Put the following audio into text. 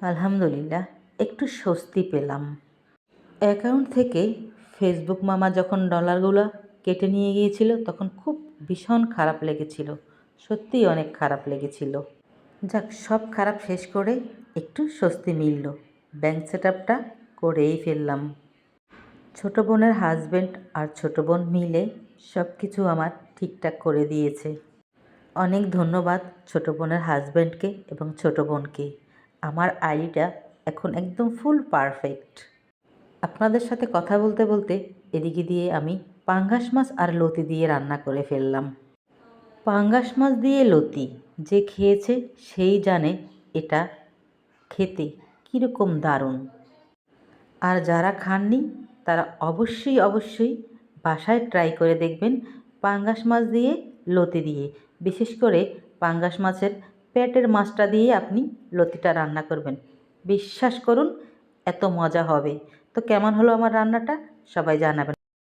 আলহামদুলিল্লাহ একটু স্বস্তি পেলাম। অ্যাকাউন্ট থেকে ফেসবুক মামা যখন ডলারগুলো কেটে নিয়ে গিয়েছিল তখন খুব ভীষণ খারাপ লেগেছিল। সত্যিই অনেক খারাপ লেগেছিল। যাক, সব খারাপ শেষ করে একটু স্বস্তি মিলল। ব্যাংক সেটআপটা করেই ফেললাম। ছোটো বোনের হাজব্যান্ড আর ছোটো বোন মিলে সব কিছু আমার ঠিকঠাক করে দিয়েছে। অনেক ধন্যবাদ ছোটো বোনের হাজব্যান্ডকে এবং ছোটো বোনকে। আমার আইডিটা এখন একদম ফুল পারফেক্ট। আপনাদের সাথে কথা বলতে বলতে এদিকে দিয়ে আমি পাঙ্গাস মাছ আর লতি দিয়ে রান্না করে ফেললাম। পাঙ্গাস মাছ দিয়ে লতি যে খেয়েছে সেই জানে এটা খেতে কীরকম দারুণ। আর যারা খাননি তারা অবশ্যই বাসায় ট্রাই করে দেখবেন পাঙ্গাস মাছ দিয়ে লতি দিয়ে। বিশেষ করে পাঙ্গাস মাছের পেটের মাছটা দিয়ে আপনি লতিটা রান্না করবেন, বিশ্বাস করুন এত মজা হবে। তো কেমন হলো আমার রান্নাটা সবাই জানাবেন।